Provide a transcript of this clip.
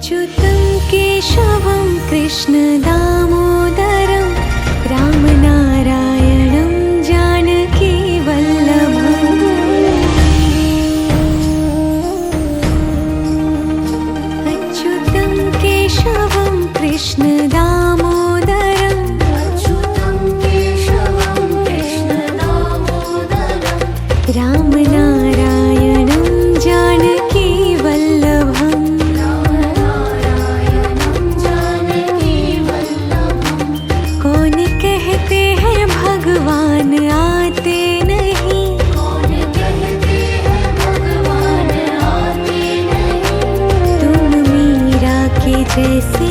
अच्युतं केशवं कृष्णदामोदरं रामनारायणं जानकीवल्लभम्। अच्युतं केशवं कृष्णदामोदरं रामनारायणं जानकीवल्लभम्। कौन कहते हैं भगवान आते नहीं, तुम मीरा के जैसे